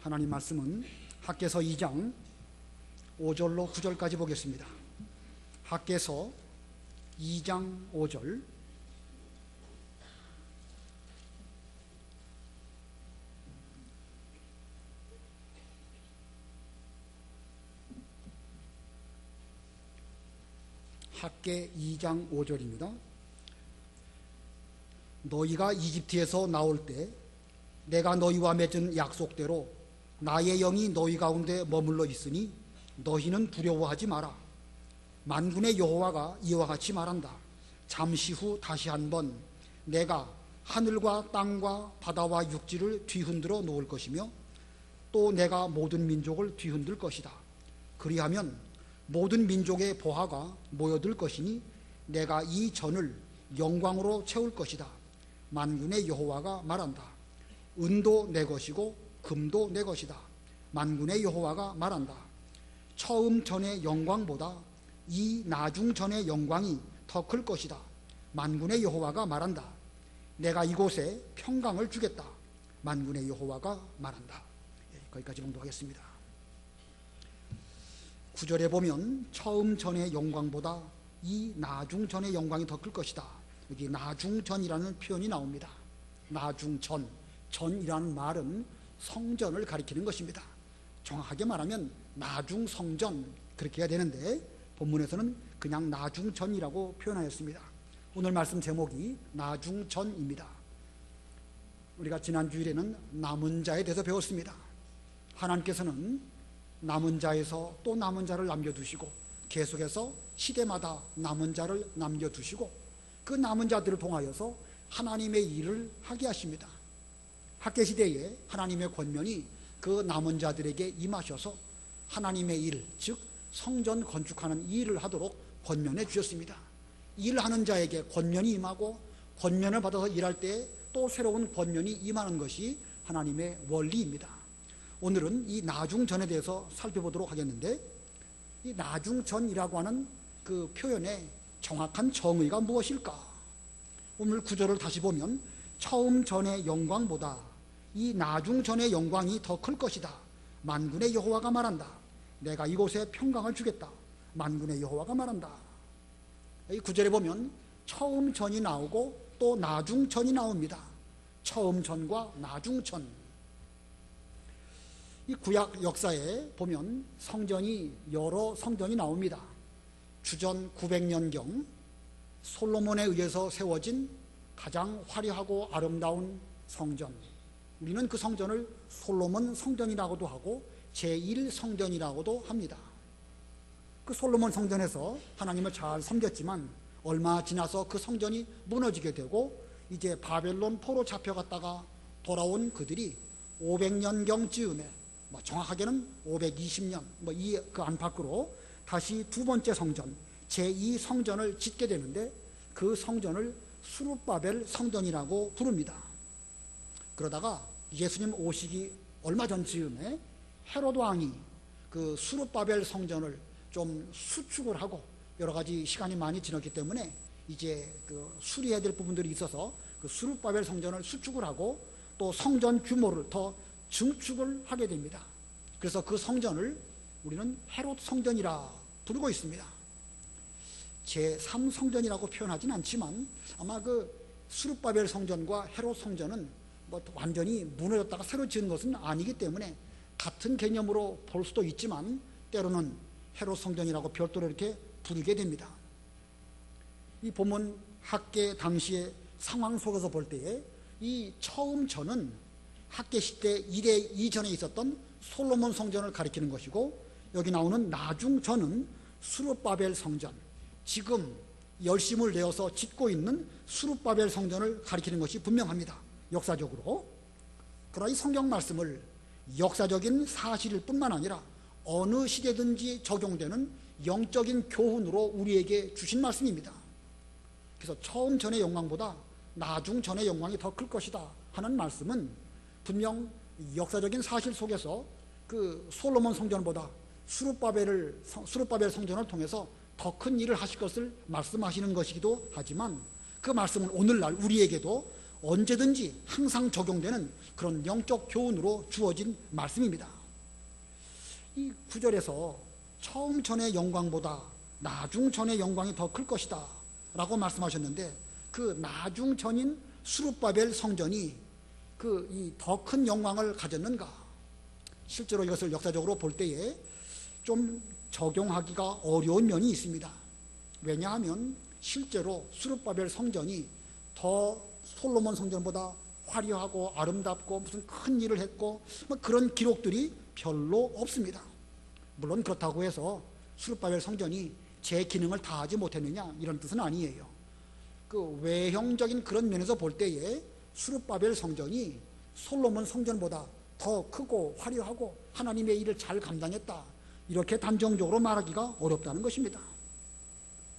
하나님 말씀은 학개서 2장 5절로 9절까지 보겠습니다. 학개서 2장 5절. 학개 2장 5절입니다. 너희가 이집트에서 나올 때 내가 너희와 맺은 약속대로 나의 영이 너희 가운데 머물러 있으니 너희는 두려워하지 마라. 만군의 여호와가 이와 같이 말한다. 잠시 후 다시 한번 내가 하늘과 땅과 바다와 육지를 뒤흔들어 놓을 것이며 또 내가 모든 민족을 뒤흔들 것이다. 그리하면 모든 민족의 보화가 모여들 것이니 내가 이 전을 영광으로 채울 것이다. 만군의 여호와가 말한다. 은도 내 것이고 금도 내 것이다. 만군의 여호와가 말한다. 처음 전의 영광보다 이 나중 전의 영광이 더 클 것이다. 만군의 여호와가 말한다. 내가 이곳에 평강을 주겠다. 만군의 여호와가 말한다. 거기까지 봉독하겠습니다. 9절에 보면 처음 전의 영광보다 이 나중 전의 영광이 더 클 것이다. 여기 나중전이라는 표현이 나옵니다. 나중전, 전이라는 말은 성전을 가리키는 것입니다. 정확하게 말하면 나중성전 그렇게 해야 되는데 본문에서는 그냥 나중전이라고 표현하였습니다. 오늘 말씀 제목이 나중전입니다. 우리가 지난 주일에는 남은 자에 대해서 배웠습니다. 하나님께서는 남은 자에서 또 남은 자를 남겨두시고 계속해서 시대마다 남은 자를 남겨두시고 그 남은 자들을 통하여서 하나님의 일을 하게 하십니다. 학개시대에 하나님의 권면이 그 남은 자들에게 임하셔서 하나님의 일, 즉 성전 건축하는 일을 하도록 권면해 주셨습니다. 일하는 자에게 권면이 임하고 권면을 받아서 일할 때 또 새로운 권면이 임하는 것이 하나님의 원리입니다. 오늘은 이 나중전에 대해서 살펴보도록 하겠는데, 이 나중전이라고 하는 그 표현의 정확한 정의가 무엇일까? 오늘 구절을 다시 보면 처음 전의 영광보다 이 나중전의 영광이 더 클 것이다. 만군의 여호와가 말한다. 내가 이곳에 평강을 주겠다. 만군의 여호와가 말한다. 이 구절에 보면 처음 전이 나오고 또 나중전이 나옵니다. 처음 전과 나중전. 이 구약 역사에 보면 성전이 여러 성전이 나옵니다. 주전 900년경 솔로몬에 의해서 세워진 가장 화려하고 아름다운 성전, 우리는 그 성전을 솔로몬 성전이라고도 하고 제1성전이라고도 합니다. 그 솔로몬 성전에서 하나님을 잘 섬겼지만 얼마 지나서 그 성전이 무너지게 되고 이제 바벨론 포로 잡혀갔다가 돌아온 그들이 500년경쯤에 정확하게는 520년 이 그 안팎으로 다시 두 번째 성전 제2성전을 짓게 되는데 그 성전을 수룹바벨 성전이라고 부릅니다. 그러다가 예수님 오시기 얼마 전쯤에 헤롯 왕이 그 수룹바벨 성전을 좀 수축을 하고 여러 가지 시간이 많이 지났기 때문에 이제 그 수리해야 될 부분들이 있어서 그 수룹바벨 성전을 수축을 하고 또 성전 규모를 더 증축을 하게 됩니다. 그래서 그 성전을 우리는 헤롯 성전이라 부르고 있습니다. 제3성전이라고 표현하진 않지만 아마 그 수룹바벨 성전과 헤롯 성전은 완전히 무너졌다가 새로 지은 것은 아니기 때문에 같은 개념으로 볼 수도 있지만 때로는 헤롯 성전이라고 별도로 이렇게 부르게 됩니다. 이 본문 학개 당시의 상황 속에서 볼 때에 이 처음 전은 학개 시대 이래 이전에 있었던 솔로몬 성전을 가리키는 것이고, 여기 나오는 나중 전은 수룹바벨 성전, 지금 열심을 내어서 짓고 있는 수룹바벨 성전을 가리키는 것이 분명합니다. 역사적으로. 그러나 이 성경 말씀을 역사적인 사실일 뿐만 아니라 어느 시대든지 적용되는 영적인 교훈으로 우리에게 주신 말씀입니다. 그래서 처음 전의 영광보다 나중 전의 영광이 더 클 것이다 하는 말씀은 분명 역사적인 사실 속에서 그 솔로몬 성전보다 수룹바벨 성전을 통해서 더 큰 일을 하실 것을 말씀하시는 것이기도 하지만 그 말씀은 오늘날 우리에게도 언제든지 항상 적용되는 그런 영적 교훈으로 주어진 말씀입니다. 이 구절에서 처음 전의 영광보다 나중 전의 영광이 더 클 것이다 라고 말씀하셨는데, 그 나중 전인 스룹바벨 성전이 이 더 큰 영광을 가졌는가? 실제로 이것을 역사적으로 볼 때에 좀 적용하기가 어려운 면이 있습니다. 왜냐하면 실제로 스룹바벨 성전이 더 솔로몬 성전보다 화려하고 아름답고 무슨 큰 일을 했고 뭐 그런 기록들이 별로 없습니다. 물론 그렇다고 해서 스룹바벨 성전이 제 기능을 다하지 못했느냐 이런 뜻은 아니에요. 그 외형적인 그런 면에서 볼 때에 스룹바벨 성전이 솔로몬 성전보다 더 크고 화려하고 하나님의 일을 잘 감당했다, 이렇게 단정적으로 말하기가 어렵다는 것입니다.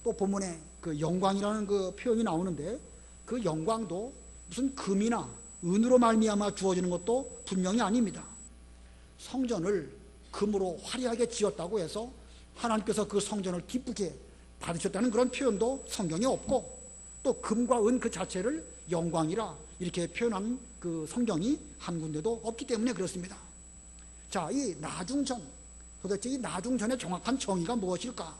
또 본문에 그 영광이라는 그 표현이 나오는데, 그 영광도 무슨 금이나 은으로 말미암아 주어지는 것도 분명히 아닙니다. 성전을 금으로 화려하게 지었다고 해서 하나님께서 그 성전을 기쁘게 받으셨다는 그런 표현도 성경에 없고, 또 금과 은 그 자체를 영광이라 이렇게 표현한 그 성경이 한 군데도 없기 때문에 그렇습니다. 자, 이 나중전, 도대체 이 나중전의 정확한 정의가 무엇일까?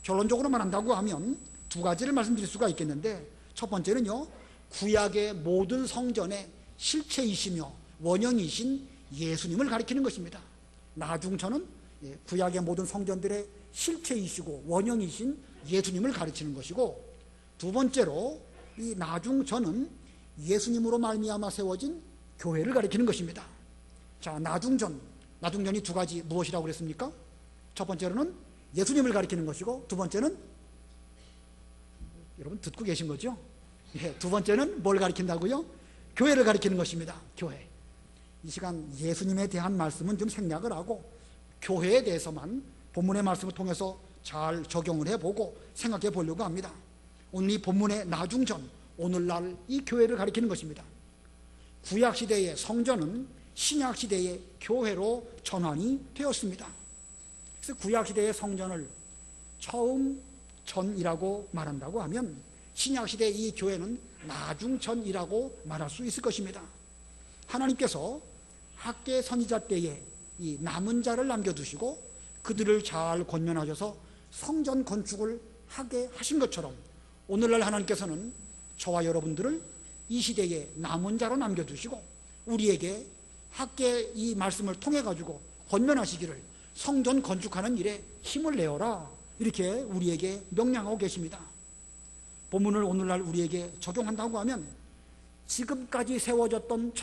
결론적으로 말한다고 하면 두 가지를 말씀드릴 수가 있겠는데, 첫 번째는요, 구약의 모든 성전의 실체이시며 원형이신 예수님을 가리키는 것입니다. 나중전은 구약의 모든 성전들의 실체이시고 원형이신 예수님을 가르치는 것이고, 두 번째로 이 나중전은 예수님으로 말미암아 세워진 교회를 가리키는 것입니다. 자, 나중전이 두 가지 무엇이라고 그랬습니까? 첫 번째로는 예수님을 가리키는 것이고, 두 번째는 여러분 듣고 계신 거죠? 두 번째는 뭘 가리킨다고요? 교회를 가리키는 것입니다. 교회. 이 시간 예수님에 대한 말씀은 좀 생략을 하고 교회에 대해서만 본문의 말씀을 통해서 잘 적용을 해보고 생각해 보려고 합니다. 오늘 이 본문의 나중전, 오늘날 이 교회를 가리키는 것입니다. 구약시대의 성전은 신약시대의 교회로 전환이 되었습니다. 그래서 구약시대의 성전을 처음 전이라고 말한다고 하면 신약시대의 이 교회는 나중전이라고 말할 수 있을 것입니다. 하나님께서 학계 선지자 때에 이 남은 자를 남겨두시고 그들을 잘 권면하셔서 성전 건축을 하게 하신 것처럼, 오늘날 하나님께서는 저와 여러분들을 이 시대에 남은 자로 남겨두시고 우리에게 학계 이 말씀을 통해 가지고 권면하시기를 성전 건축하는 일에 힘을 내어라, 이렇게 우리에게 명령하고 계십니다. 본문을 오늘날 우리에게 적용한다고 하면 지금까지 세워졌던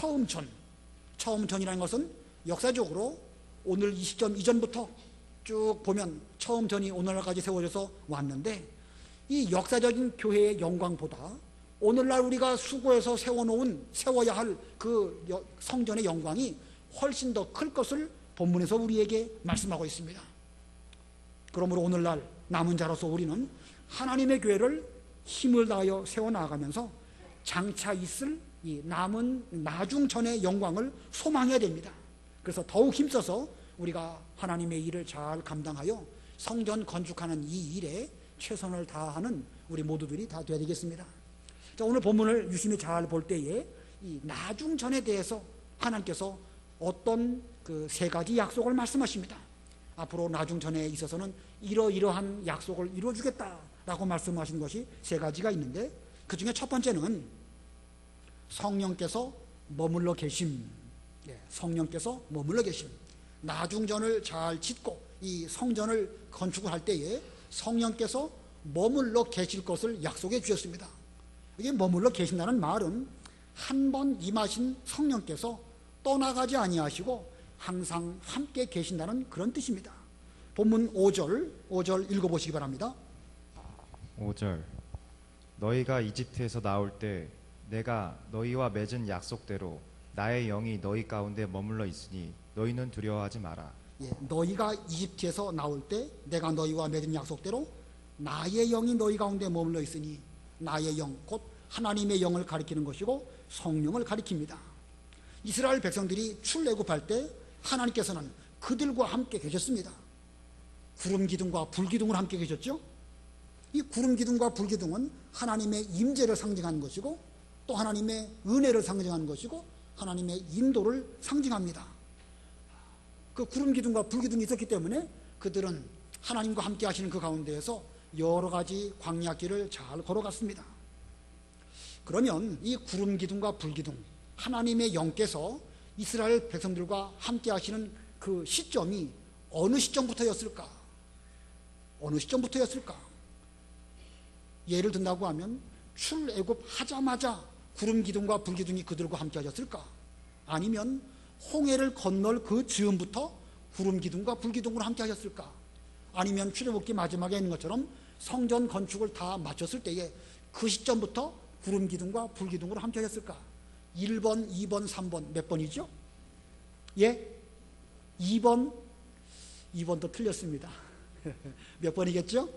처음전이라는 것은 역사적으로 오늘 이 시점 이전부터 쭉 보면 처음전이 오늘날까지 세워져서 왔는데, 이 역사적인 교회의 영광보다 오늘날 우리가 수고해서 세워야 할 그 성전의 영광이 훨씬 더 클 것을 본문에서 우리에게 말씀하고 있습니다. 그러므로 오늘날 남은 자로서 우리는 하나님의 교회를 힘을 다하여 세워나가면서 장차 있을 이 남은 나중전의 영광을 소망해야 됩니다. 그래서 더욱 힘써서 우리가 하나님의 일을 잘 감당하여 성전 건축하는 이 일에 최선을 다하는 우리 모두들이 다 되어야 되겠습니다. 자, 오늘 본문을 유심히 잘 볼 때에 이 나중전에 대해서 하나님께서 어떤 그 세 가지 약속을 말씀하십니다. 앞으로 나중전에 있어서는 이러이러한 약속을 이루어주겠다라고 말씀하신 것이 세 가지가 있는데, 그 중에 첫 번째는 성령께서 머물러 계심. 성령께서 머물러 계심. 나중전을 잘 짓고 이 성전을 건축을 할 때에 성령께서 머물러 계실 것을 약속해 주셨습니다. 이게 머물러 계신다는 말은 한 번 임하신 성령께서 떠나가지 아니하시고 항상 함께 계신다는 그런 뜻입니다. 본문 5절 읽어보시기 바랍니다. 5절. 너희가 이집트에서 나올 때 내가 너희와 맺은 약속대로 나의 영이 너희 가운데 머물러 있으니 너희는 두려워하지 마라. 너희가 이집트에서 나올 때 내가 너희와 맺은 약속대로 나의 영이 너희 가운데 머물러 있으니, 나의 영, 곧 하나님의 영을 가리키는 것이고 성령을 가리킵니다. 이스라엘 백성들이 출애굽할 때 하나님께서는 그들과 함께 계셨습니다. 구름 기둥과 불 기둥으로 함께 계셨죠. 이 구름 기둥과 불 기둥은 하나님의 임재를 상징하는 것이고, 또 하나님의 은혜를 상징하는 것이고 하나님의 인도를 상징합니다. 그 구름 기둥과 불 기둥이 있었기 때문에 그들은 하나님과 함께 하시는 그 가운데에서 여러 가지 광야길을 잘 걸어갔습니다. 그러면 이 구름 기둥과 불 기둥, 하나님의 영께서 이스라엘 백성들과 함께 하시는 그 시점이 어느 시점부터였을까? 어느 시점부터였을까? 예를 든다고 하면 출애굽 하자마자 구름 기둥과 불 기둥이 그들과 함께 하셨을까? 아니면 홍해를 건널 그 즈음부터 구름 기둥과 불 기둥으로 함께 하셨을까? 아니면 출애굽기 마지막에 있는 것처럼 성전 건축을 다 마쳤을 때에 그 시점부터 구름 기둥과 불 기둥으로 함께 하셨을까? 1번, 2번, 3번 몇 번이죠? 예? 2번도 틀렸습니다. 몇 번이겠죠?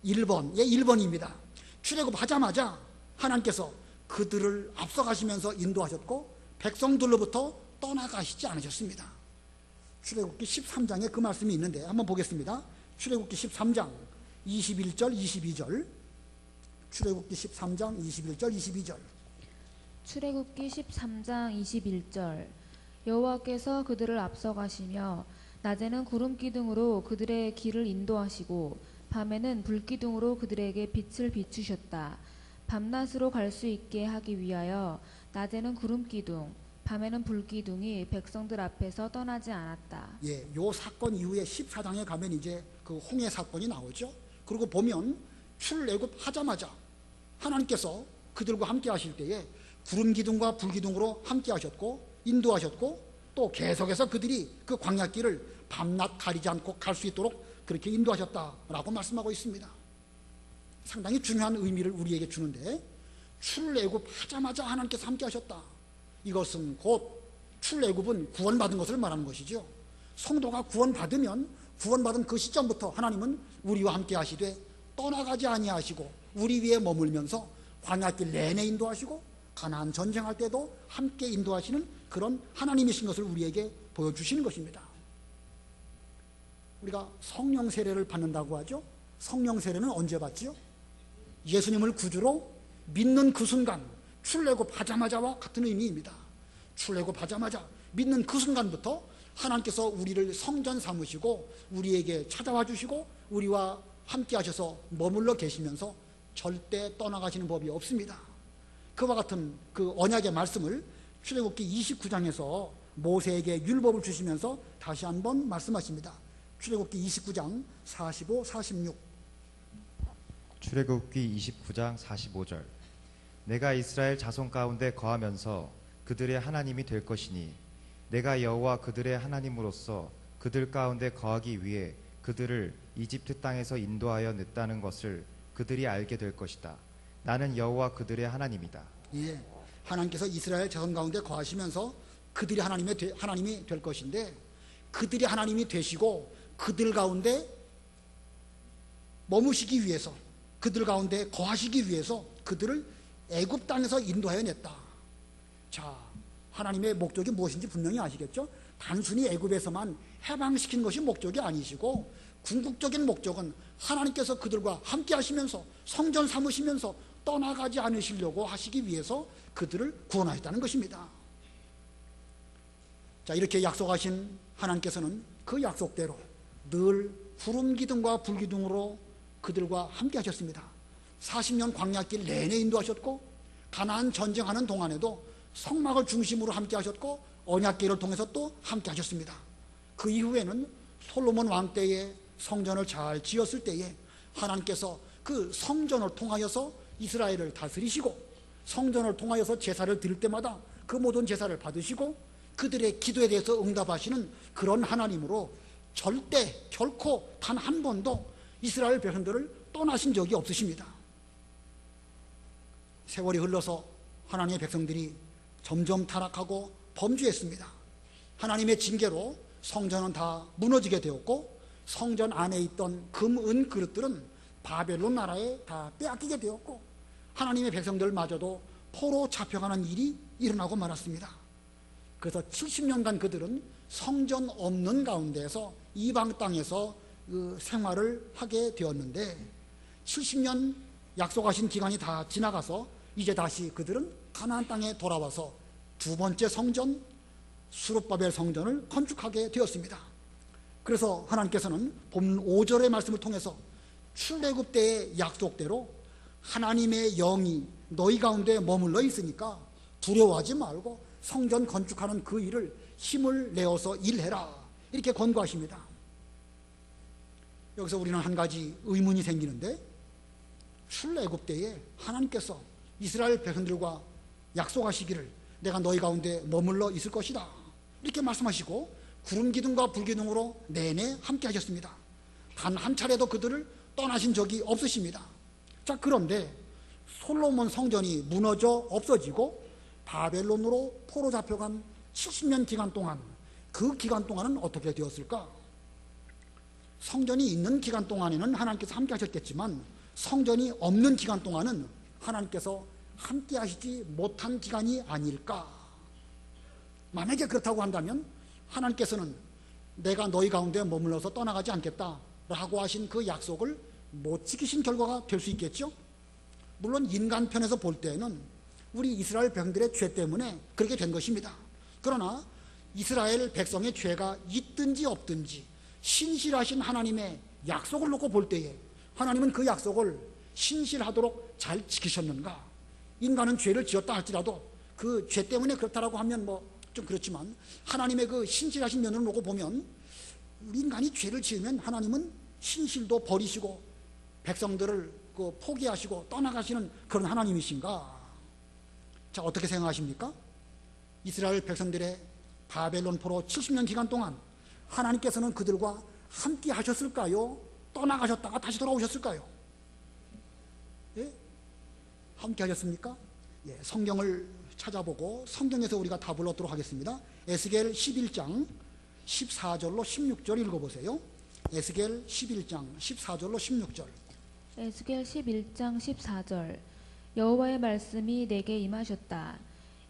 1번. 예, 1번입니다. 출애굽 하자마자 하나님께서 그들을 앞서가시면서 인도하셨고 백성들로부터 떠나가시지 않으셨습니다. 출애굽기 13장에 그 말씀이 있는데 한번 보겠습니다. 출애굽기 13장 21절 22절 출애굽기 13장 21절 22절 출애굽기 13장 21절 여호와께서 그들을 앞서가시며 낮에는 구름 기둥으로 그들의 길을 인도하시고 밤에는 불 기둥으로 그들에게 빛을 비추셨다. 밤낮으로 갈 수 있게 하기 위하여 낮에는 구름 기둥, 밤에는 불 기둥이 백성들 앞에서 떠나지 않았다. 예, 요 사건 이후에 14장에 가면 이제 그 홍해 사건이 나오죠. 그리고 보면 출애굽 하자마자 하나님께서 그들과 함께 하실 때에 구름 기둥과 불 기둥으로 함께 하셨고 인도하셨고 또 계속해서 그들이 그 광야길을 밤낮 가리지 않고 갈 수 있도록 그렇게 인도하셨다라고 말씀하고 있습니다. 상당히 중요한 의미를 우리에게 주는데 출애굽 하자마자 하나님께서 함께 하셨다. 이것은 곧 출애굽은 구원받은 것을 말하는 것이죠. 성도가 구원받으면 구원받은 그 시점부터 하나님은 우리와 함께 하시되 떠나가지 아니하시고 우리 위에 머물면서 광야길 내내 인도하시고 가나안 전쟁할 때도 함께 인도하시는 그런 하나님이신 것을 우리에게 보여주시는 것입니다. 우리가 성령 세례를 받는다고 하죠. 성령 세례는 언제 받지요? 예수님을 구주로 믿는 그 순간, 출애굽하자마자와 같은 의미입니다. 출애굽하자마자 믿는 그 순간부터 하나님께서 우리를 성전 삼으시고 우리에게 찾아와 주시고 우리와 함께 하셔서 머물러 계시면서 절대 떠나가시는 법이 없습니다. 그와 같은 그 언약의 말씀을 출애굽기 29장에서 모세에게 율법을 주시면서 다시 한번 말씀하십니다. 출애굽기 29장 45, 46 출애굽기 29장 45절 내가 이스라엘 자손 가운데 거하면서 그들의 하나님이 될 것이니 내가 여호와 그들의 하나님으로서 그들 가운데 거하기 위해 그들을 이집트 땅에서 인도하여 냈다는 것을 그들이 알게 될 것이다. 나는 여호와 그들의 하나님이다. 예, 하나님께서 이스라엘 자손 가운데 거하시면서 그들이 하나님이 될 것인데 그들이 하나님이 되시고 그들 가운데 머무시기 위해서 그들 가운데 거하시기 위해서 그들을 애굽 땅에서 인도하여 냈다. 자, 하나님의 목적이 무엇인지 분명히 아시겠죠? 단순히 애굽에서만 해방시키는 것이 목적이 아니시고 궁극적인 목적은 하나님께서 그들과 함께 하시면서 성전 삼으시면서 떠나가지 않으시려고 하시기 위해서 그들을 구원하셨다는 것입니다. 자, 이렇게 약속하신 하나님께서는 그 약속대로 늘 구름 기둥과 불 기둥으로 그들과 함께 하셨습니다. 40년 광야길 내내 인도하셨고 가나안 전쟁하는 동안에도 성막을 중심으로 함께 하셨고 언약궤를 통해서 또 함께 하셨습니다. 그 이후에는 솔로몬 왕 때에 성전을 잘 지었을 때에 하나님께서 그 성전을 통하여서 이스라엘을 다스리시고 성전을 통하여서 제사를 드릴 때마다 그 모든 제사를 받으시고 그들의 기도에 대해서 응답하시는 그런 하나님으로 절대 결코 단 한 번도 이스라엘 백성들을 떠나신 적이 없으십니다. 세월이 흘러서 하나님의 백성들이 점점 타락하고 범죄했습니다. 하나님의 징계로 성전은 다 무너지게 되었고 성전 안에 있던 금, 은 그릇들은 바벨론 나라에 다 빼앗기게 되었고 하나님의 백성들마저도 포로 잡혀가는 일이 일어나고 말았습니다. 그래서 70년간 그들은 성전 없는 가운데서 이방 땅에서 그 생활을 하게 되었는데 70년 약속하신 기간이 다 지나가서 이제 다시 그들은 가나안 땅에 돌아와서 두 번째 성전 스룹바벨 성전을 건축하게 되었습니다. 그래서 하나님께서는 본문 5절의 말씀을 통해서 출애굽 때의 약속대로 하나님의 영이 너희 가운데 머물러 있으니까 두려워하지 말고 성전 건축하는 그 일을 힘을 내어서 일해라, 이렇게 권고하십니다. 여기서 우리는 한 가지 의문이 생기는데, 출애굽 때에 하나님께서 이스라엘 백성들과 약속하시기를 내가 너희 가운데 머물러 있을 것이다, 이렇게 말씀하시고 구름 기둥과 불 기둥으로 내내 함께 하셨습니다. 단 한 차례도 그들을 떠나신 적이 없으십니다. 자, 그런데 솔로몬 성전이 무너져 없어지고 바벨론으로 포로 잡혀간 70년 기간 동안, 그 기간 동안은 어떻게 되었을까? 성전이 있는 기간 동안에는 하나님께서 함께 하셨겠지만 성전이 없는 기간 동안은 하나님께서 함께 하시지 못한 기간이 아닐까? 만약에 그렇다고 한다면 하나님께서는 내가 너희 가운데 머물러서 떠나가지 않겠다 라고 하신 그 약속을 못 지키신 결과가 될 수 있겠죠? 물론 인간 편에서 볼 때는 우리 이스라엘 백성들의 죄 때문에 그렇게 된 것입니다. 그러나 이스라엘 백성의 죄가 있든지 없든지 신실하신 하나님의 약속을 놓고 볼 때에 하나님은 그 약속을 신실하도록 잘 지키셨는가? 인간은 죄를 지었다 할지라도 그 죄 때문에 그렇다라고 하면 좀 그렇지만 하나님의 그 신실하신 면을 놓고 보면 인간이 죄를 지으면 하나님은 신실도 버리시고 백성들을 포기하시고 떠나가시는 그런 하나님이신가? 자, 어떻게 생각하십니까? 이스라엘 백성들의 바벨론 포로 70년 기간 동안 하나님께서는 그들과 함께 하셨을까요? 떠나가셨다가 다시 돌아오셨을까요? 예? 함께 하셨습니까? 예, 성경을 찾아보고 성경에서 우리가 답을 얻도록 하겠습니다. 에스겔 11장 14절로 16절 읽어보세요. 에스겔 11장 14절로 16절. 에스겔 11장 14절. 여호와의 말씀이 내게 임하셨다.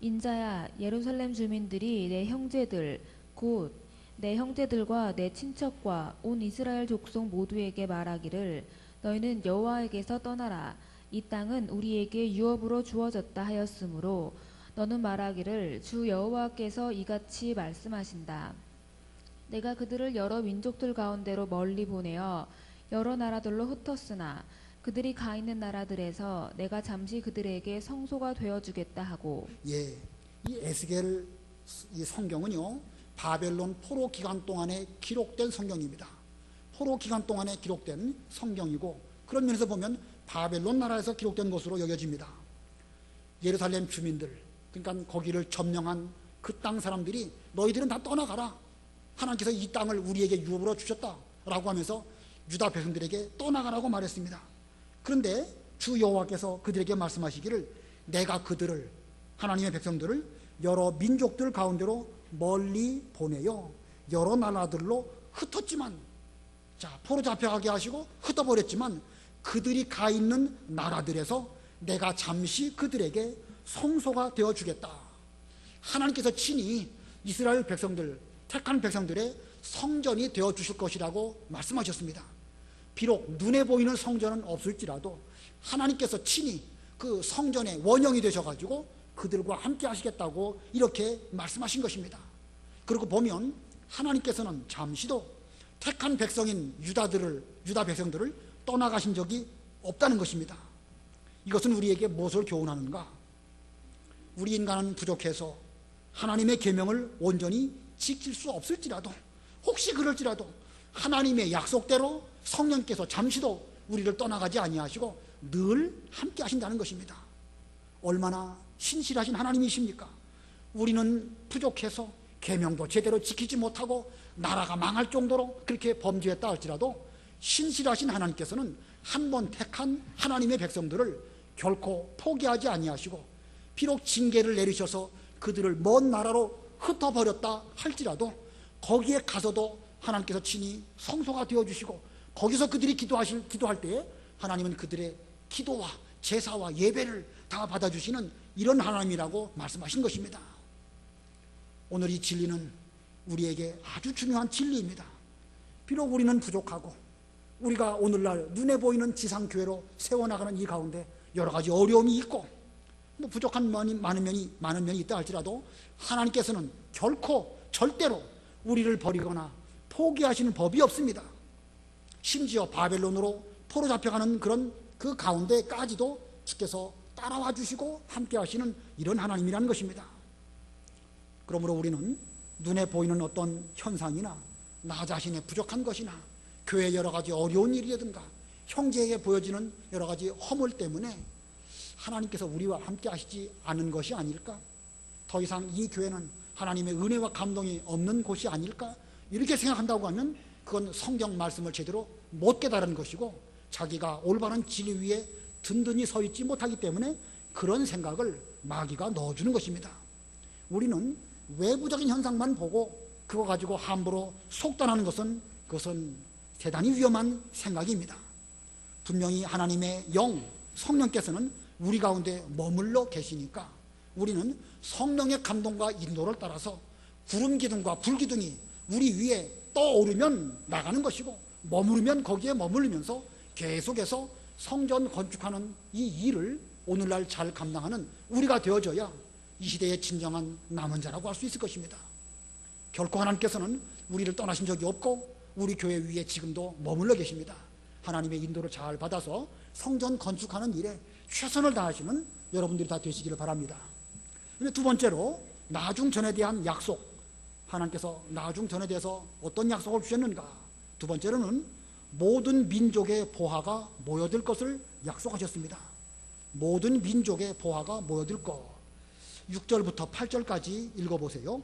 인자야, 예루살렘 주민들이 내 형제들 곧 내 형제들과 내 친척과 온 이스라엘 족속 모두에게 말하기를 너희는 여호와에게서 떠나라. 이 땅은 우리에게 유업으로 주어졌다 하였으므로 너는 말하기를 주 여호와께서 이같이 말씀하신다. 내가 그들을 여러 민족들 가운데로 멀리 보내어 여러 나라들로 흩었으나 그들이 가 있는 나라들에서 내가 잠시 그들에게 성소가 되어주겠다 하고. 예, 이 에스겔 이 성경은요 바벨론 포로 기간 동안에 기록된 성경입니다. 포로 기간 동안에 기록된 성경이고 그런 면에서 보면 바벨론 나라에서 기록된 것으로 여겨집니다. 예루살렘 주민들, 그러니까 거기를 점령한 그 땅 사람들이 너희들은 다 떠나가라. 하나님께서 이 땅을 우리에게 유업으로 주셨다라고 하면서 유다 백성들에게 떠나가라고 말했습니다. 그런데 주 여호와께서 그들에게 말씀하시기를 내가 그들을, 하나님의 백성들을 여러 민족들 가운데로 멀리 보내요 여러 나라들로 흩었지만, 자, 포로 잡혀가게 하시고 흩어버렸지만 그들이 가 있는 나라들에서 내가 잠시 그들에게 성소가 되어주겠다. 하나님께서 친히 이스라엘 백성들, 택한 백성들의 성전이 되어주실 것이라고 말씀하셨습니다. 비록 눈에 보이는 성전은 없을지라도 하나님께서 친히 그 성전의 원형이 되셔가지고 그들과 함께 하시겠다고 이렇게 말씀하신 것입니다. 그리고 보면 하나님께서는 잠시도 택한 백성인 유다 백성들을 떠나가신 적이 없다는 것입니다. 이것은 우리에게 무엇을 교훈하는가? 우리 인간은 부족해서 하나님의 계명을 온전히 지킬 수 없을지라도, 혹시 그럴지라도 하나님의 약속대로 성령께서 잠시도 우리를 떠나가지 아니하시고 늘 함께 하신다는 것입니다. 얼마나 신실하신 하나님이십니까? 우리는 부족해서 계명도 제대로 지키지 못하고 나라가 망할 정도로 그렇게 범죄했다 할지라도 신실하신 하나님께서는 한 번 택한 하나님의 백성들을 결코 포기하지 아니하시고 비록 징계를 내리셔서 그들을 먼 나라로 흩어버렸다 할지라도 거기에 가서도 하나님께서 친히 성소가 되어주시고 거기서 그들이 기도할 때에 하나님은 그들의 기도와 제사와 예배를 다 받아주시는 이런 하나님이라고 말씀하신 것입니다. 오늘 이 진리는 우리에게 아주 중요한 진리입니다. 비록 우리는 부족하고 우리가 오늘날 눈에 보이는 지상교회로 세워나가는 이 가운데 여러 가지 어려움이 있고 뭐 부족한 많은 면이 있다 할지라도 하나님께서는 결코 절대로 우리를 버리거나 포기하시는 법이 없습니다. 심지어 바벨론으로 포로 잡혀가는 그런 그 가운데까지도 주께서 따라와 주시고 함께 하시는 이런 하나님이라는 것입니다. 그러므로 우리는 눈에 보이는 어떤 현상이나 나 자신의 부족한 것이나 교회의 여러 가지 어려운 일이라든가 형제에게 보여지는 여러 가지 허물 때문에 하나님께서 우리와 함께 하시지 않은 것이 아닐까? 더 이상 이 교회는 하나님의 은혜와 감동이 없는 곳이 아닐까? 이렇게 생각한다고 하면 그건 성경 말씀을 제대로 못 깨달은 것이고 자기가 올바른 진리 위에 든든히 서 있지 못하기 때문에 그런 생각을 마귀가 넣어주는 것입니다. 우리는 외부적인 현상만 보고 그거 가지고 함부로 속단하는 것은 그것은 대단히 위험한 생각입니다. 분명히 하나님의 영, 성령께서는 우리 가운데 머물러 계시니까 우리는 성령의 감동과 인도를 따라서 구름 기둥과 불 기둥이 우리 위에 떠오르면 나가는 것이고 머무르면 거기에 머무르면서 계속해서 성전 건축하는 이 일을 오늘날 잘 감당하는 우리가 되어져야 이 시대의 진정한 남은 자라고 할 수 있을 것입니다. 결코 하나님께서는 우리를 떠나신 적이 없고 우리 교회 위에 지금도 머물러 계십니다. 하나님의 인도를 잘 받아서 성전 건축하는 일에 최선을 다하시는 여러분들이 다 되시기를 바랍니다. 두 번째로 나중전에 대한 약속, 하나님께서 나중전에 대해서 어떤 약속을 주셨는가? 두 번째로는 모든 민족의 보화가 모여들 것을 약속하셨습니다. 모든 민족의 보화가 모여들 것. 6절부터 8절까지 읽어보세요.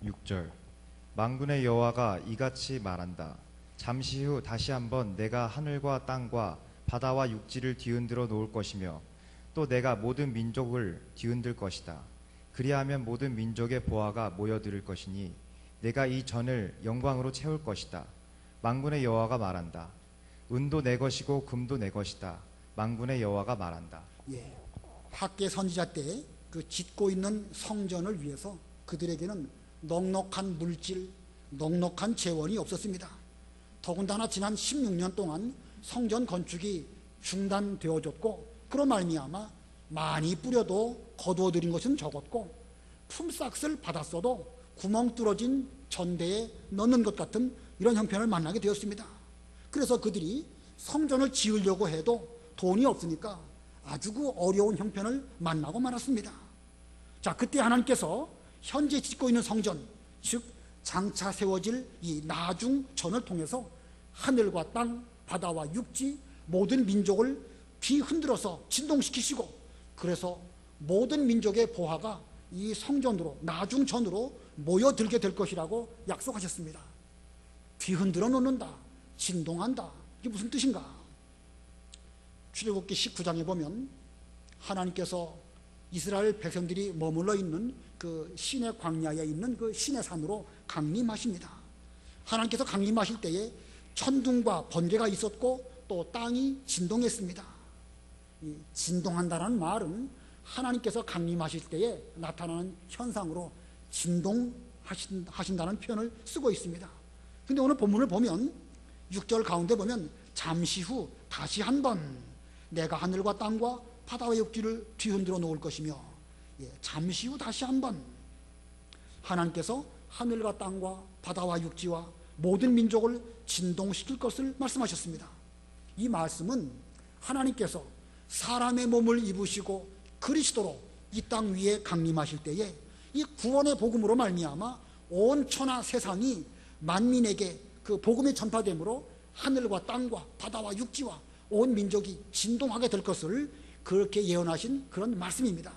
6절 만군의 여호와가 이같이 말한다. 잠시 후 다시 한번 내가 하늘과 땅과 바다와 육지를 뒤흔들어 놓을 것이며 또 내가 모든 민족을 뒤흔들 것이다. 그리하면 모든 민족의 보화가 모여들 것이니 내가 이 전을 영광으로 채울 것이다. 만군의 여호와가 말한다. 은도 내 것이고 금도 내 것이다. 만군의 여호와가 말한다. 예, 학계 선지자 때 그 짓고 있는 성전을 위해서 그들에게는 넉넉한 물질, 넉넉한 재원이 없었습니다. 더군다나 지난 16년 동안 성전 건축이 중단되어졌고 그런 말미암아 많이 뿌려도 거두어들인 것은 적었고 품삯을 받았어도 구멍 뚫어진 전대에 넣는 것 같은 이런 형편을 만나게 되었습니다. 그래서 그들이 성전을 지으려고 해도 돈이 없으니까 아주 그 어려운 형편을 만나고 말았습니다. 자, 그때 하나님께서 현재 짓고 있는 성전, 즉 장차 세워질 이 나중전을 통해서 하늘과 땅, 바다와 육지 모든 민족을 뒤흔들어서 진동시키시고 그래서 모든 민족의 보화가 이 성전으로 나중전으로 모여들게 될 것이라고 약속하셨습니다. 뒤흔들어 놓는다, 진동한다. 이게 무슨 뜻인가? 출애굽기 19장에 보면 하나님께서 이스라엘 백성들이 머물러 있는 그 시내 광야에 있는 그 시내 산으로 강림하십니다. 하나님께서 강림하실 때에 천둥과 번개가 있었고 또 땅이 진동했습니다. 이 진동한다는 말은 하나님께서 강림하실 때에 나타나는 현상으로 진동하신다는 표현을 쓰고 있습니다. 근데 오늘 본문을 보면 6절 가운데 보면 잠시 후 다시 한번 내가 하늘과 땅과 바다와 육지를 뒤흔들어 놓을 것이며 잠시 후 다시 한번 하나님께서 하늘과 땅과 바다와 육지와 모든 민족을 진동시킬 것을 말씀하셨습니다. 이 말씀은 하나님께서 사람의 몸을 입으시고 그리스도로 이 땅 위에 강림하실 때에 이 구원의 복음으로 말미암아 온 천하 세상이 만민에게 그 복음이 전파됨으로 하늘과 땅과 바다와 육지와 온 민족이 진동하게 될 것을 그렇게 예언하신 그런 말씀입니다.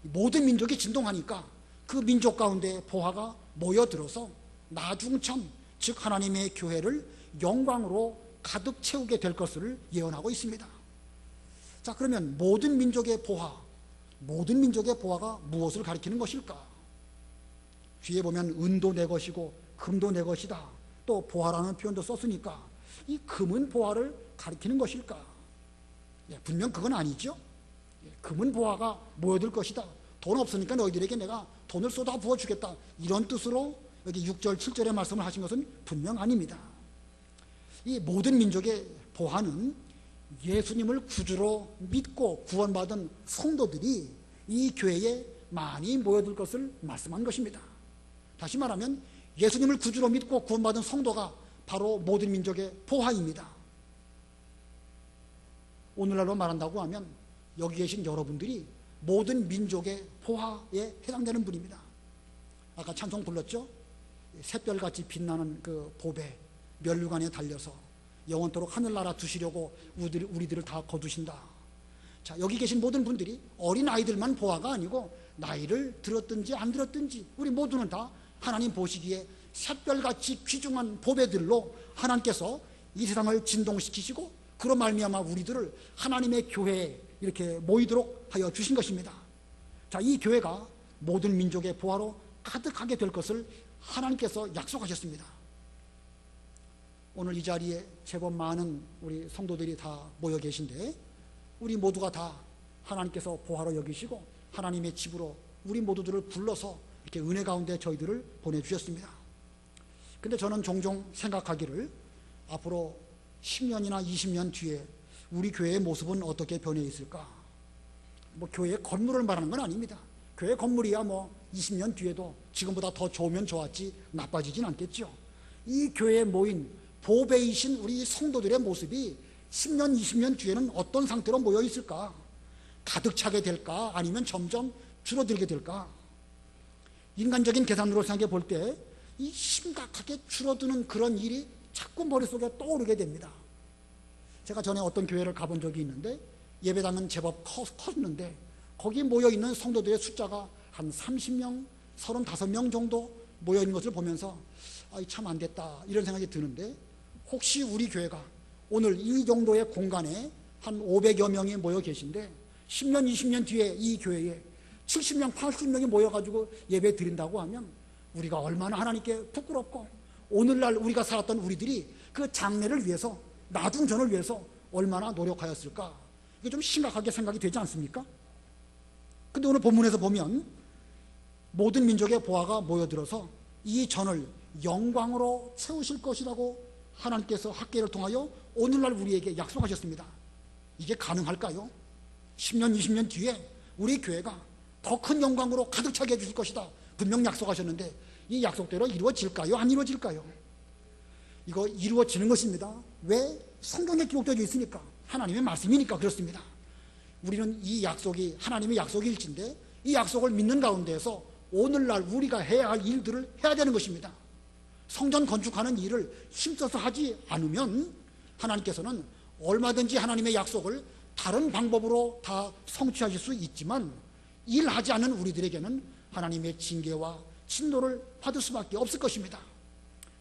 모든 민족이 진동하니까 그 민족 가운데 보화가 모여들어서 나중천, 즉 하나님의 교회를 영광으로 가득 채우게 될 것을 예언하고 있습니다. 자, 그러면 모든 민족의 보화가 무엇을 가리키는 것일까? 뒤에 보면 은도 내 것이고 금도 내 것이다. 또 보화라는 표현도 썼으니까 이 금은 보화를 가리키는 것일까? 분명 그건 아니죠. 금은 보화가 모여들 것이다. 돈 없으니까 너희들에게 내가 돈을 쏟아 부어주겠다. 이런 뜻으로 여기 6절, 7절의 말씀을 하신 것은 분명 아닙니다. 이 모든 민족의 보화는 예수님을 구주로 믿고 구원받은 성도들이 이 교회에 많이 모여들 것을 말씀한 것입니다. 다시 말하면 예수님을 구주로 믿고 구원받은 성도가 바로 모든 민족의 보화입니다. 오늘날로 말한다고 하면 여기 계신 여러분들이 모든 민족의 보화에 해당되는 분입니다. 아까 찬송 불렀죠? 샛별같이 빛나는 그 보배 면류관에 달려서 영원토록 하늘나라 두시려고 우리들을 다 거두신다. 자, 여기 계신 모든 분들이 어린 아이들만 보화가 아니고 나이를 들었든지 안 들었든지 우리 모두는 다 하나님 보시기에 샛별같이 귀중한 보배들로 하나님께서 이 세상을 진동시키시고 그로 말미암아 우리들을 하나님의 교회에 이렇게 모이도록 하여 주신 것입니다. 자, 이 교회가 모든 민족의 보화로 가득하게 될 것을 하나님께서 약속하셨습니다. 오늘 이 자리에 제법 많은 우리 성도들이 다 모여 계신데 우리 모두가 다 하나님께서 보화로 여기시고 하나님의 집으로 우리 모두들을 불러서 이렇게 은혜 가운데 저희들을 보내주셨습니다. 근데 저는 종종 생각하기를 앞으로 10년이나 20년 뒤에 우리 교회의 모습은 어떻게 변해 있을까? 뭐 교회의 건물을 말하는 건 아닙니다. 교회 건물이야 뭐 20년 뒤에도 지금보다 더 좋으면 좋았지 나빠지진 않겠죠. 이 교회에 모인 보배이신 우리 성도들의 모습이 10년, 20년 뒤에는 어떤 상태로 모여 있을까? 가득 차게 될까? 아니면 점점 줄어들게 될까? 인간적인 계산으로 생각해 볼 때 이 심각하게 줄어드는 그런 일이 자꾸 머릿속에 떠오르게 됩니다. 제가 전에 어떤 교회를 가본 적이 있는데 예배당은 제법 컸는데 거기 모여있는 성도들의 숫자가 한 30명, 35명 정도 모여있는 것을 보면서 참 안 됐다 이런 생각이 드는데 혹시 우리 교회가 오늘 이 정도의 공간에 한 500여 명이 모여 계신데 10년, 20년 뒤에 이 교회에 70명, 80명이 모여가지고 예배 드린다고 하면 우리가 얼마나 하나님께 부끄럽고 오늘날 우리가 살았던 우리들이 그 장래를 위해서 나중전을 위해서 얼마나 노력하였을까? 이게 좀 심각하게 생각이 되지 않습니까? 근데 오늘 본문에서 보면 모든 민족의 보화가 모여들어서 이 전을 영광으로 채우실 것이라고 하나님께서 학계를 통하여 오늘날 우리에게 약속하셨습니다. 이게 가능할까요? 10년, 20년 뒤에 우리 교회가 더 큰 영광으로 가득 차게 해주실 것이다. 분명 약속하셨는데 이 약속대로 이루어질까요? 안 이루어질까요? 이거 이루어지는 것입니다. 왜? 성경에 기록되어 있으니까. 하나님의 말씀이니까 그렇습니다. 우리는 이 약속이 하나님의 약속일진데 이 약속을 믿는 가운데에서 오늘날 우리가 해야 할 일들을 해야 되는 것입니다. 성전 건축하는 일을 힘써서 하지 않으면 하나님께서는 얼마든지 하나님의 약속을 다른 방법으로 다 성취하실 수 있지만 일하지 않는 우리들에게는 하나님의 징계와 진노를 받을 수밖에 없을 것입니다.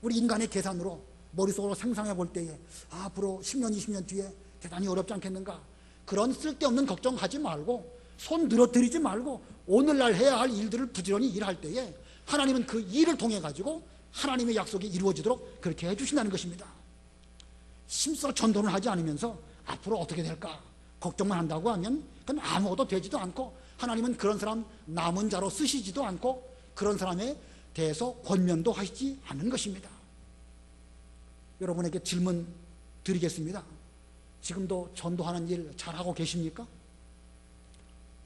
우리 인간의 계산으로 머릿속으로 상상해 볼 때에 앞으로 10년, 20년 뒤에 대단히 어렵지 않겠는가? 그런 쓸데없는 걱정하지 말고 손 늘어뜨리지 말고 오늘날 해야 할 일들을 부지런히 일할 때에 하나님은 그 일을 통해 가지고 하나님의 약속이 이루어지도록 그렇게 해주신다는 것입니다. 힘써 전도를 하지 않으면서 앞으로 어떻게 될까 걱정만 한다고 하면 그건 아무것도 되지도 않고 하나님은 그런 사람 남은 자로 쓰시지도 않고 그런 사람에 대해서 권면도 하시지 않는 것입니다. 여러분에게 질문 드리겠습니다. 지금도 전도하는 일 잘하고 계십니까?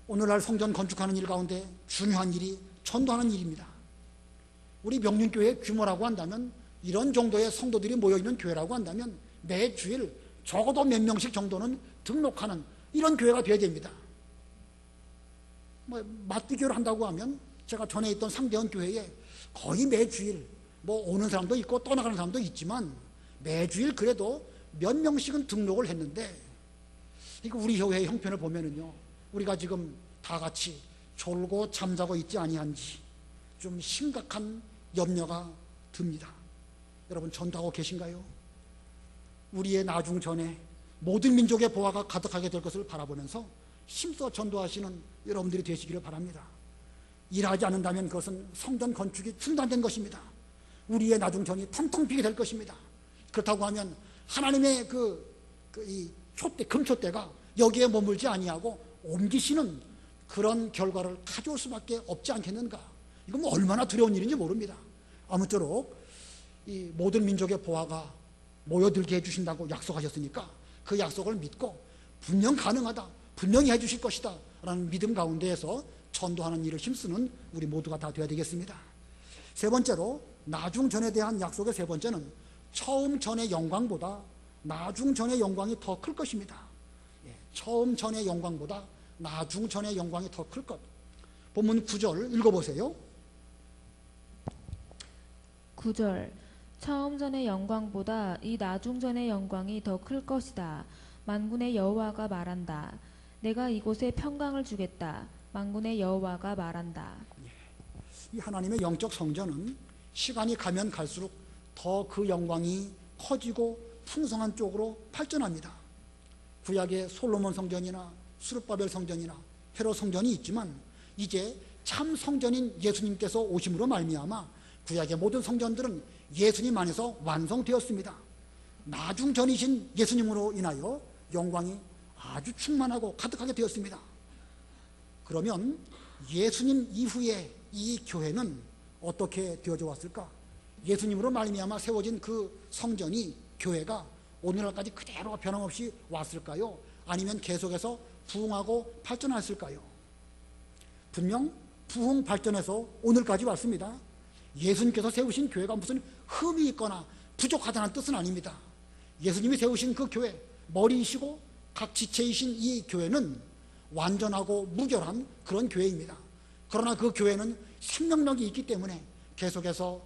오늘날 성전 건축하는 일 가운데 중요한 일이 전도하는 일입니다. 우리 명륜교회 규모라고 한다면 이런 정도의 성도들이 모여있는 교회라고 한다면 매 주일 적어도 몇 명씩 정도는 등록하는 이런 교회가 되어야 됩니다. 맞대교를 한다고 하면 제가 전에 있던 상대원 교회에 거의 매주일 오는 사람도 있고 떠나가는 사람도 있지만 매주일 그래도 몇 명씩은 등록을 했는데 이거 우리 교회의 형편을 보면은요 우리가 지금 다 같이 졸고 잠자고 있지 아니한지 좀 심각한 염려가 듭니다. 여러분 전도하고 계신가요? 우리의 나중 전에 모든 민족의 보화가 가득하게 될 것을 바라보면서 힘써 전도하시는 여러분들이 되시기를 바랍니다. 일하지 않는다면 그것은 성전 건축이 중단된 것입니다. 우리의 나중 전이 텅텅 비게 될 것입니다. 그렇다고 하면 하나님의 이 촛대, 금촛대가 여기에 머물지 아니하고 옮기시는 그런 결과를 가져올 수밖에 없지 않겠는가? 이건 뭐 얼마나 두려운 일인지 모릅니다. 아무쪼록 이 모든 민족의 보화가 모여들게 해주신다고 약속하셨으니까 그 약속을 믿고 분명 가능하다, 분명히 해주실 것이다 라는 믿음 가운데에서 전도하는 일을 힘쓰는 우리 모두가 다 되어야 되겠습니다. 세 번째로, 나중 전에 대한 약속의 세 번째는 처음 전의 영광보다 나중 전의 영광이 더 클 것입니다. 처음 전의 영광보다 나중 전의 영광이 더 클 것. 본문 9절 읽어보세요. 9절 처음 전의 영광보다 이 나중 전의 영광이 더 클 것이다. 만군의 여호와가 말한다. 내가 이곳에 평강을 주겠다. 만군의 여호와가 말한다. 이 하나님의 영적 성전은 시간이 가면 갈수록 더 그 영광이 커지고 풍성한 쪽으로 발전합니다. 구약의 솔로몬 성전이나 수르바벨 성전이나 헤롯 성전이 있지만 이제 참 성전인 예수님께서 오심으로 말미암아 구약의 모든 성전들은 예수님 안에서 완성되었습니다. 나중 전이신 예수님으로 인하여 영광이 아주 충만하고 가득하게 되었습니다. 그러면 예수님 이후에 이 교회는 어떻게 되어져 왔을까? 예수님으로 말미암아 세워진 그 성전이, 교회가 오늘날까지 그대로 변함없이 왔을까요? 아니면 계속해서 부흥하고 발전했을까요? 분명 부흥 발전해서 오늘까지 왔습니다. 예수님께서 세우신 교회가 무슨 흠이 있거나 부족하다는 뜻은 아닙니다. 예수님이 세우신 그 교회, 머리이시고 각 지체이신 이 교회는 완전하고 무결한 그런 교회입니다. 그러나 그 교회는 생명력이 있기 때문에 계속해서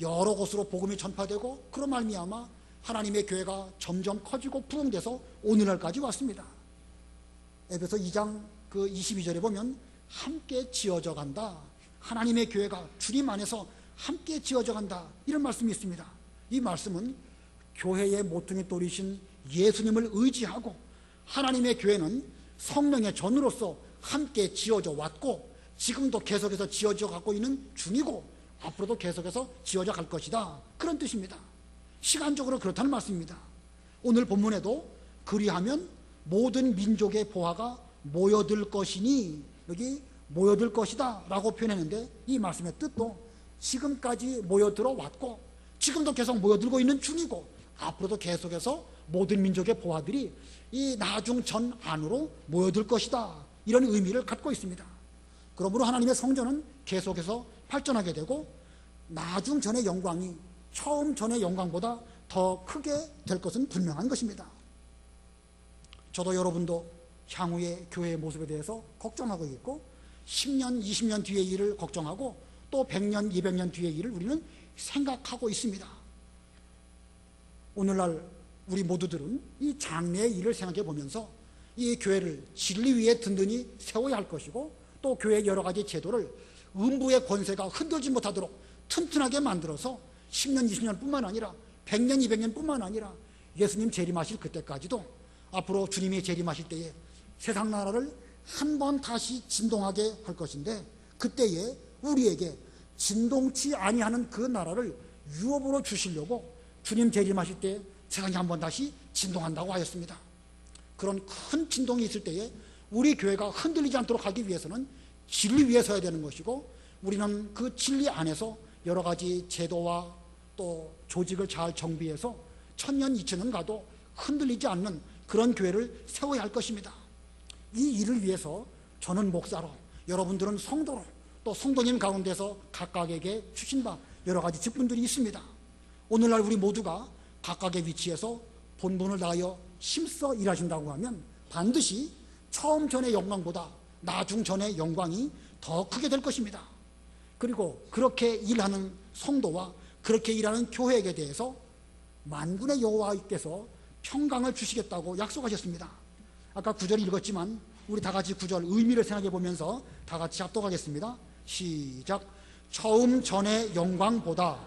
여러 곳으로 복음이 전파되고 그런 말미암아 하나님의 교회가 점점 커지고 부흥돼서 오늘날까지 왔습니다. 에베소 2장 그 22절에 보면 함께 지어져 간다. 하나님의 교회가 주님 안에서 함께 지어져 간다. 이런 말씀이 있습니다. 이 말씀은 교회의 모퉁이 돌이신 예수님을 의지하고 하나님의 교회는 성령의 전으로서 함께 지어져 왔고 지금도 계속해서 지어져 가고 있는 중이고 앞으로도 계속해서 지어져 갈 것이다. 그런 뜻입니다. 시간적으로 그렇다는 말씀입니다. 오늘 본문에도 그리하면 모든 민족의 보화가 모여들 것이니, 여기 모여들 것이다 라고 표현했는데 이 말씀의 뜻도 지금까지 모여들어 왔고 지금도 계속 모여들고 있는 중이고 앞으로도 계속해서 모든 민족의 보화들이 이 나중 전 안으로 모여들 것이다, 이런 의미를 갖고 있습니다. 그러므로 하나님의 성전은 계속해서 발전하게 되고 나중 전의 영광이 처음 전의 영광보다 더 크게 될 것은 분명한 것입니다. 저도 여러분도 향후의 교회의 모습에 대해서 걱정하고 있고 10년, 20년 뒤의 일을 걱정하고 또 100년, 200년 뒤의 일을 우리는 생각하고 있습니다. 오늘날 우리 모두들은 이 장래의 일을 생각해 보면서 이 교회를 진리 위에 든든히 세워야 할 것이고 또 교회의 여러 가지 제도를 음부의 권세가 흔들지 못하도록 튼튼하게 만들어서 10년, 20년 뿐만 아니라 100년, 200년 뿐만 아니라 예수님 재림하실 그때까지도 앞으로 주님이 재림하실 때에 세상 나라를 한 번 다시 진동하게 할 것인데 그때에 우리에게 진동치 아니하는 그 나라를 유업으로 주시려고 주님 재림하실 때 세상이 한 번 다시 진동한다고 하였습니다. 그런 큰 진동이 있을 때에 우리 교회가 흔들리지 않도록 하기 위해서는 진리 위에 서야 되는 것이고 우리는 그 진리 안에서 여러 가지 제도와 또 조직을 잘 정비해서 1000년, 2000년 가도 흔들리지 않는 그런 교회를 세워야 할 것입니다. 이 일을 위해서 저는 목사로, 여러분들은 성도로, 또 성도님 가운데서 각각에게 주신 바 여러 가지 직분들이 있습니다. 오늘날 우리 모두가 각각의 위치에서 본분을 다하여 힘써 일하신다고 하면 반드시 처음 전의 영광보다 나중 전의 영광이 더 크게 될 것입니다. 그리고 그렇게 일하는 성도와 그렇게 일하는 교회에 대해서 만군의 여호와께서 평강을 주시겠다고 약속하셨습니다. 아까 9절 읽었지만 우리 다 같이 9절 의미를 생각해 보면서 다 같이 합독하겠습니다. 시작. 처음 전의 영광보다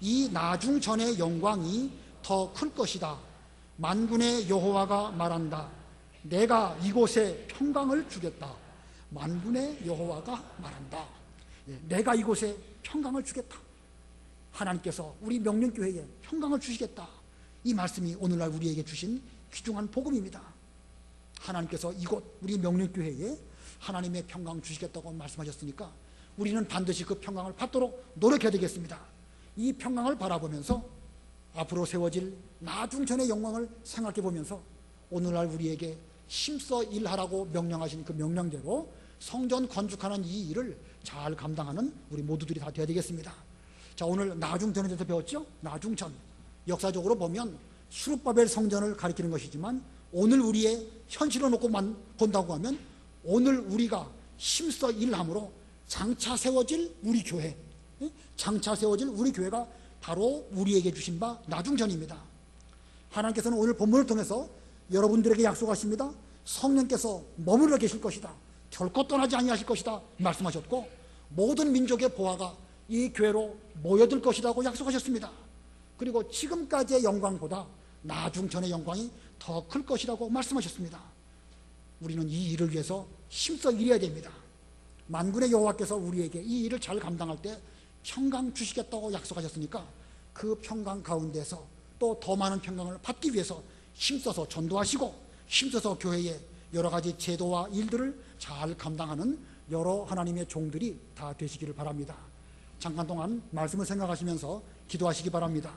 이 나중 전의 영광이 더 클 것이다. 만군의 여호와가 말한다. 내가 이곳에 평강을 주겠다. 만군의 여호와가 말한다. 내가 이곳에 평강을 주겠다. 하나님께서 우리 명령교회에 평강을 주시겠다. 이 말씀이 오늘날 우리에게 주신 귀중한 복음입니다. 하나님께서 이곳 우리 명령교회에 하나님의 평강 주시겠다고 말씀하셨으니까 우리는 반드시 그 평강을 받도록 노력해야 되겠습니다. 이 평강을 바라보면서 앞으로 세워질 나중 전의 영광을 생각해 보면서 오늘날 우리에게 힘써 일하라고 명령하신 그 명령대로 성전 건축하는 이 일을 잘 감당하는 우리 모두들이 다 되어야 되겠습니다. 자, 오늘 나중전에 대해서 배웠죠? 나중전. 역사적으로 보면 수룹바벨 성전을 가리키는 것이지만 오늘 우리의 현실을 놓고 본다고 하면 오늘 우리가 힘써 일함으로 장차 세워질 우리 교회, 장차 세워질 우리 교회가 바로 우리에게 주신 바 나중전입니다. 하나님께서는 오늘 본문을 통해서 여러분들에게 약속하십니다. 성령께서 머물러 계실 것이다. 결코 떠나지 아니하실 것이다 말씀하셨고, 모든 민족의 보화가 이 교회로 모여들 것이라고 약속하셨습니다. 그리고 지금까지의 영광보다 나중전의 영광이 더 클 것이라고 말씀하셨습니다. 우리는 이 일을 위해서 힘써 일해야 됩니다. 만군의 여호와께서 우리에게 이 일을 잘 감당할 때 평강 주시겠다고 약속하셨으니까 그 평강 가운데서 또 더 많은 평강을 받기 위해서 힘써서 전도하시고 힘써서 교회의 여러 가지 제도와 일들을 잘 감당하는 여러 하나님의 종들이 다 되시기를 바랍니다. 잠깐 동안 말씀을 생각하시면서 기도하시기 바랍니다.